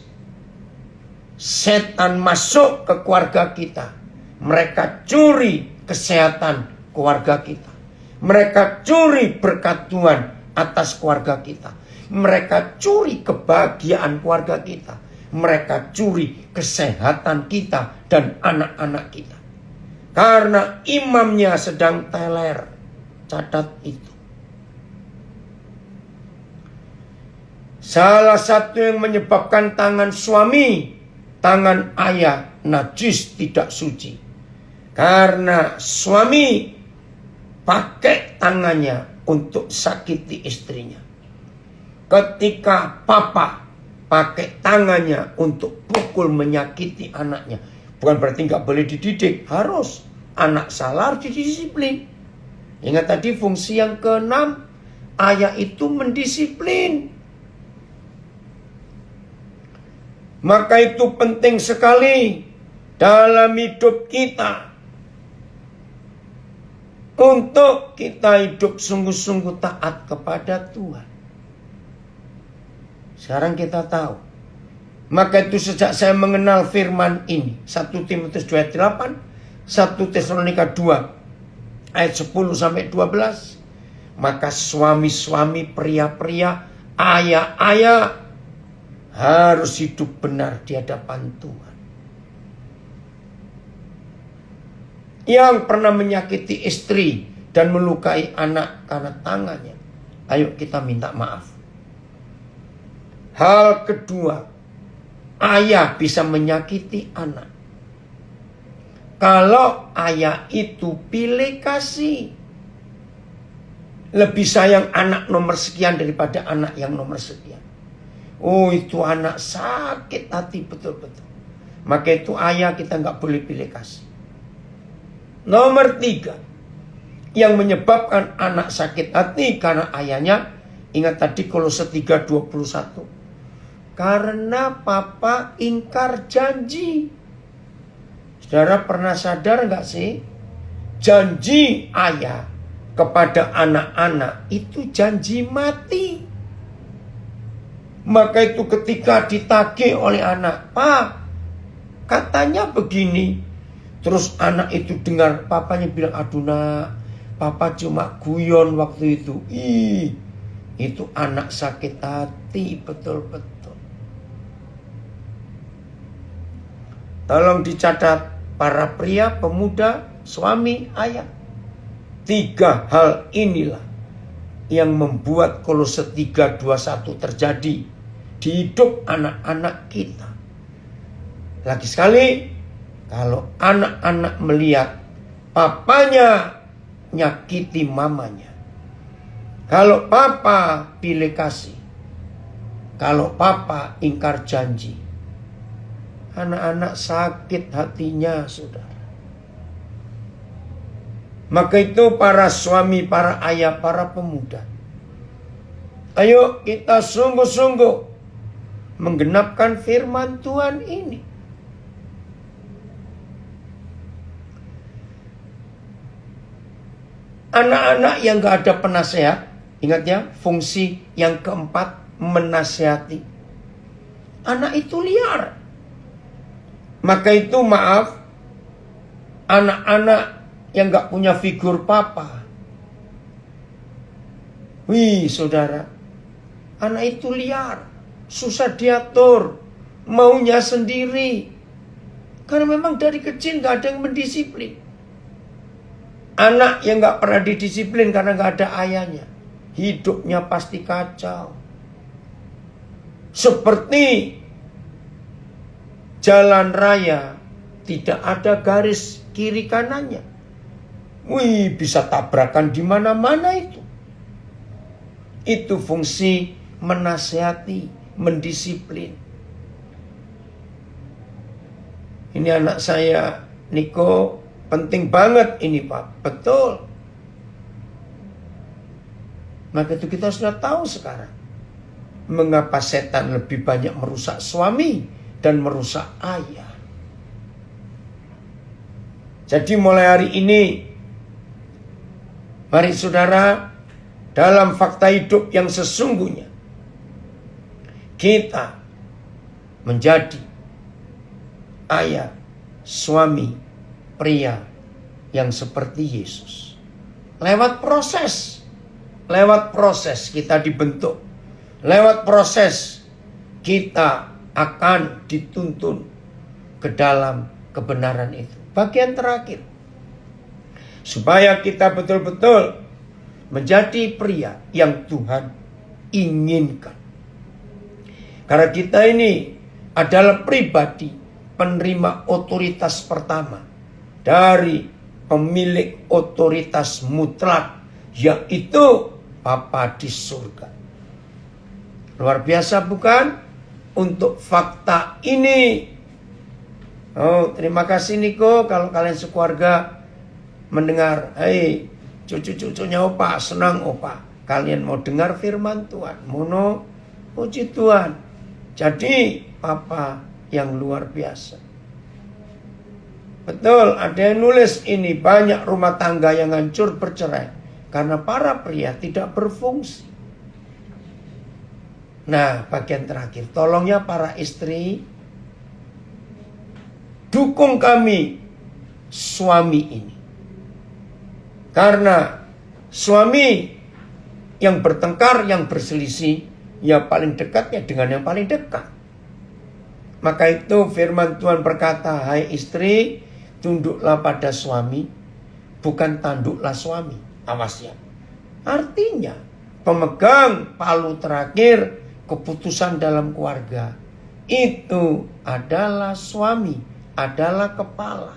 setan masuk ke keluarga kita. Mereka curi kesehatan keluarga kita. Mereka curi berkat Tuhan atas keluarga kita. Mereka curi kebahagiaan keluarga kita. Mereka curi kesehatan kita dan anak-anak kita. Karena imamnya sedang teler. Catat itu. Salah satu yang menyebabkan tangan suami, tangan ayah najis, tidak suci. Karena suami pakai tangannya untuk sakiti istrinya. Ketika papa pakai tangannya untuk pukul menyakiti anaknya. Bukan berarti nggak boleh dididik. Harus. Anak salah harus didisiplin. Ingat tadi fungsi yang ke-6. Ayah itu mendisiplin. Maka itu penting sekali dalam hidup kita. Untuk kita hidup sungguh-sungguh taat kepada Tuhan. Sekarang kita tahu. Maka itu sejak saya mengenal firman ini. 1 Timotius 2 ayat 8. 1 Tesalonika 2 ayat 10 sampai 12. Maka suami-suami, pria-pria, ayah-ayah harus hidup benar di hadapan Tuhan. Yang pernah menyakiti istri dan melukai anak karena tangannya, ayo kita minta maaf. Hal kedua, ayah bisa menyakiti anak. Kalau ayah itu pilih kasih. Lebih sayang anak nomor sekian daripada anak yang nomor sekian. Oh, itu anak sakit hati betul-betul. Maka itu ayah kita nggak boleh pilih kasih. Nomor 3, yang menyebabkan anak sakit hati karena ayahnya, ingat tadi Kolose 3:21. Karena papa ingkar janji. Saudara pernah sadar nggak sih? Janji ayah kepada anak-anak itu janji mati. Maka itu ketika ditagih oleh anak, Pak, katanya begini. Terus anak itu dengar papanya bilang, aduh nak, papa cuma guyon waktu itu. Ih, itu anak sakit hati betul-betul. Tolong dicatat para pria, pemuda, suami, ayah. 3 hal inilah yang membuat Kolose 3:21 terjadi di hidup anak-anak kita. Lagi sekali, kalau anak-anak melihat papanya nyakiti mamanya. Kalau papa pilih kasih. Kalau papa ingkar janji. Anak-anak sakit hatinya, saudara. Maka itu para suami, para ayah, para pemuda. Ayo kita sungguh-sungguh menggenapkan firman Tuhan ini. Anak-anak yang gak ada penasehat, ingat ya, fungsi yang keempat, menasehati. Anak itu liar. Maka itu maaf, anak-anak yang gak punya figur papa. Wih saudara, anak itu liar, susah diatur, maunya sendiri. Karena memang dari kecil gak ada yang mendisiplin. Anak yang gak pernah didisiplin karena gak ada ayahnya, hidupnya pasti kacau. Seperti jalan raya, tidak ada garis kiri kanannya. Wih, bisa tabrakan di mana-mana itu. Itu fungsi menasihati, mendisiplin. Ini anak saya, Niko, penting banget ini Pak. Betul. Maka itu kita sudah tahu sekarang. Mengapa setan lebih banyak merusak suami dan merusak ayah. Jadi mulai hari ini, mari saudara, dalam fakta hidup yang sesungguhnya, kita menjadi ayah, suami, pria yang seperti Yesus. Lewat proses kita dibentuk. Lewat proses kita akan dituntun ke dalam kebenaran itu. Bagian terakhir, supaya kita betul-betul menjadi pria yang Tuhan inginkan. Karena kita ini adalah pribadi penerima otoritas pertama dari pemilik otoritas mutlak, yaitu Bapa di surga. Luar biasa bukan? Untuk fakta ini. Oh, terima kasih Niko kalau kalian sekeluarga mendengar. Hei, cucu-cucunya Opa, senang Opa. Kalian mau dengar firman Tuhan. Mono, puji Tuhan. Jadi, Papa yang luar biasa. Betul, ada yang nulis ini. Banyak rumah tangga yang hancur bercerai karena para pria tidak berfungsi. Nah, bagian terakhir, tolongnya para istri, dukung kami suami ini. Karena suami yang bertengkar, yang berselisih, ya paling dekat ya dengan yang paling dekat. Maka itu firman Tuhan berkata, hai istri, tunduklah pada suami, bukan tanduklah suami. Awas ya. Artinya, pemegang palu terakhir keputusan dalam keluarga itu adalah suami, adalah kepala.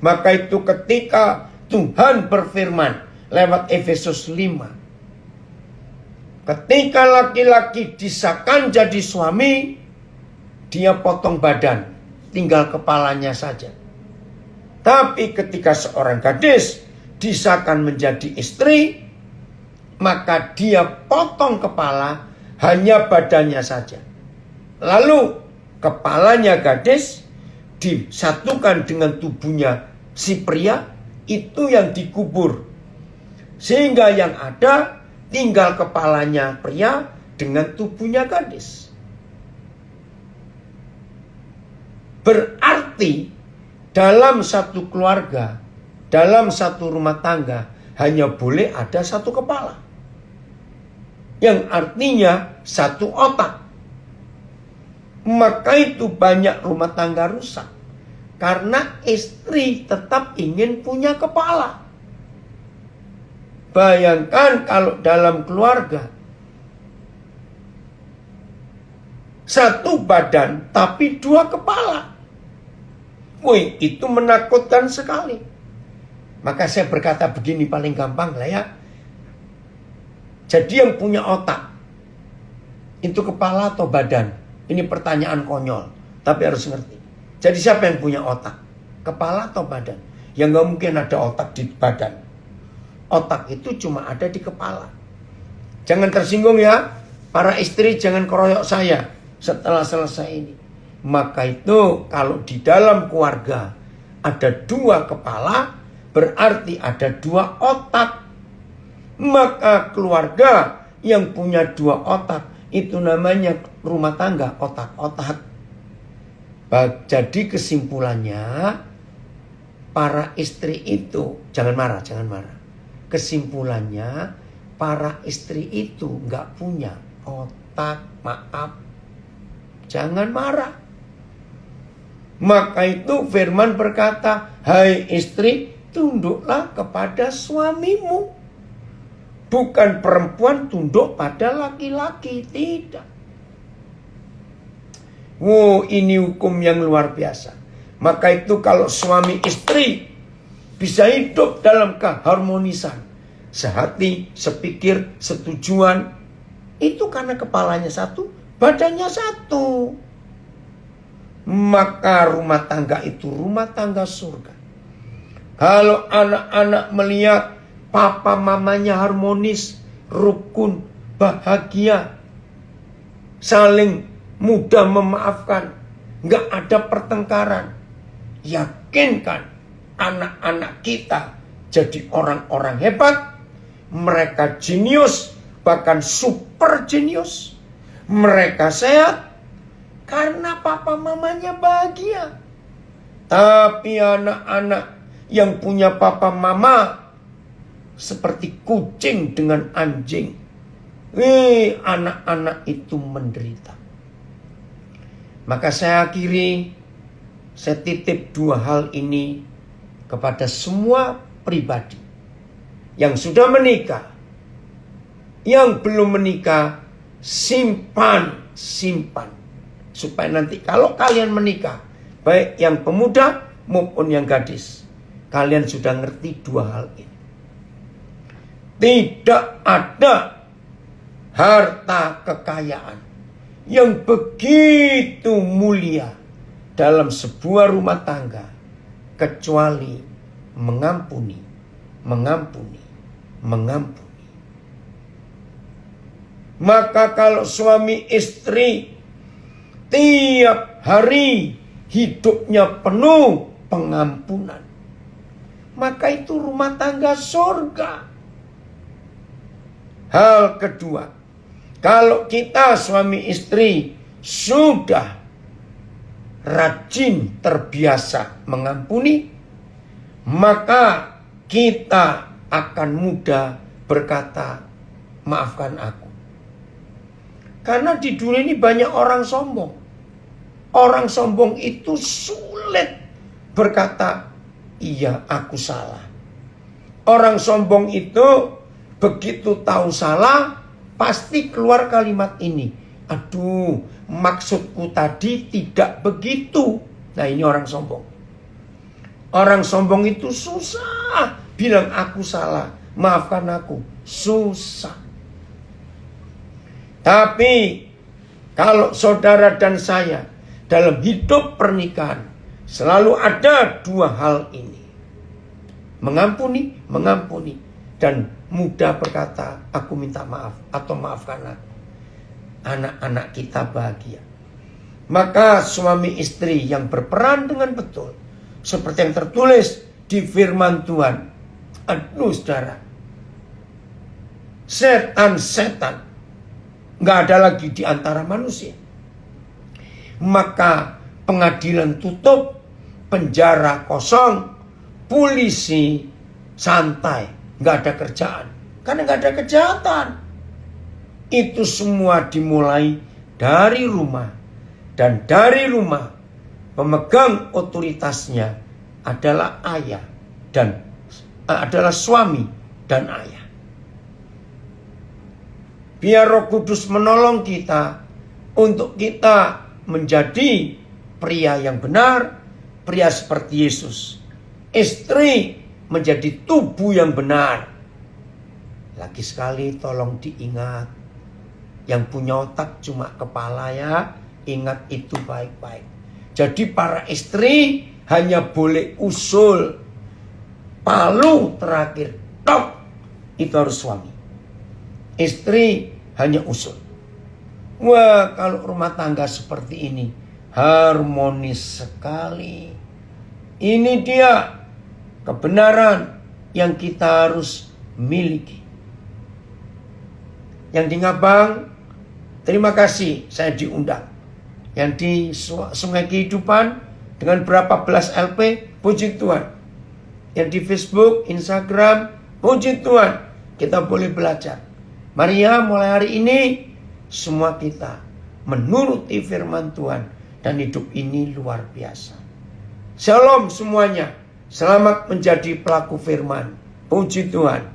Maka itu ketika Tuhan berfirman lewat Efesus 5, ketika laki-laki disahkan jadi suami, dia potong badan, tinggal kepalanya saja. Tapi ketika seorang gadis disahkan menjadi istri, maka dia potong kepala, hanya badannya saja. Lalu kepalanya gadis disatukan dengan tubuhnya si pria, itu yang dikubur. Sehingga yang ada tinggal kepalanya pria dengan tubuhnya gadis. Berarti dalam satu keluarga, dalam satu rumah tangga, hanya boleh ada satu kepala. Yang artinya satu otak. Maka itu banyak rumah tangga rusak. Karena istri tetap ingin punya kepala. Bayangkan kalau dalam keluarga, satu badan tapi dua kepala. Wih, itu menakutkan sekali. Maka saya berkata begini paling gampang lah ya. Jadi yang punya otak, itu kepala atau badan? Ini pertanyaan konyol, tapi harus ngerti. Jadi siapa yang punya otak? Kepala atau badan? Ya nggak mungkin ada otak di badan. Otak itu cuma ada di kepala. Jangan tersinggung ya. Para istri jangan keroyok saya setelah selesai ini. Maka itu kalau di dalam keluarga ada dua kepala, berarti ada dua otak. Maka keluarga yang punya dua otak, itu namanya rumah tangga otak-otak. Jadi kesimpulannya, para istri itu, jangan marah. Kesimpulannya, para istri itu nggak punya otak, maaf. Jangan marah. Maka itu firman berkata, hai istri, tunduklah kepada suamimu. Bukan perempuan tunduk pada laki-laki, tidak. Wow, ini hukum yang luar biasa. Maka itu kalau suami istri bisa hidup dalam keharmonisan, sehati, sepikir, setujuan, itu karena kepalanya satu, badannya satu. Maka rumah tangga itu rumah tangga surga. Kalau anak-anak melihat papa mamanya harmonis, rukun, bahagia, saling mudah memaafkan, nggak ada pertengkaran, yakinkan anak-anak kita jadi orang-orang hebat. Mereka jenius, bahkan super jenius. Mereka sehat karena papa mamanya bahagia. Tapi anak-anak yang punya papa mama seperti kucing dengan anjing, anak-anak itu menderita. Maka saya akhiri, saya titip dua hal ini kepada semua pribadi yang sudah menikah. Yang belum menikah, simpan. Supaya nanti kalau kalian menikah, baik yang pemuda maupun yang gadis, kalian sudah ngerti dua hal ini. Tidak ada harta kekayaan yang begitu mulia dalam sebuah rumah tangga kecuali mengampuni. Maka kalau suami istri tiap hari hidupnya penuh pengampunan, maka itu rumah tangga surga. Hal kedua, kalau kita suami istri sudah rajin terbiasa mengampuni, maka kita akan mudah berkata, maafkan aku. Karena di dunia ini banyak orang sombong. Orang sombong itu sulit berkata, iya aku salah. Orang sombong itu begitu tahu salah, pasti keluar kalimat ini. Aduh, maksudku tadi tidak begitu. Nah, ini orang sombong. Orang sombong itu susah bilang aku salah, maafkan aku. Susah. Tapi kalau saudara dan saya dalam hidup pernikahan selalu ada dua hal ini. Mengampuni, dan mudah berkata, aku minta maaf atau maafkan aku. Anak-anak kita bahagia. Maka suami istri yang berperan dengan betul, seperti yang tertulis di firman Tuhan. Aduh saudara, setan nggak ada lagi di antara manusia. Maka pengadilan tutup, penjara kosong, polisi santai, nggak ada kerjaan. Karena nggak ada kejahatan. Itu semua dimulai dari rumah. Dan dari rumah, pemegang otoritasnya adalah ayah dan adalah suami dan ayah. Biar Roh Kudus menolong kita untuk kita menjadi pria yang benar, pria seperti Yesus. Istri menjadi tubuh yang benar. Lagi sekali tolong diingat, yang punya otak cuma kepala ya, ingat itu baik-baik. Jadi para istri hanya boleh usul, palu terakhir, tok, itu harus suami. Istri hanya usul. Wah, kalau rumah tangga seperti ini harmonis sekali. Ini dia kebenaran yang kita harus miliki. Yang di Ngabang, terima kasih saya diundang. Yang di Sungai Kehidupan dengan berapa belas LP, puji Tuhan. Yang di Facebook, Instagram, puji Tuhan, kita boleh belajar. Mari ya, mulai hari ini semua kita menuruti firman Tuhan, dan hidup ini luar biasa. Shalom semuanya. Selamat menjadi pelaku firman. Puji Tuhan.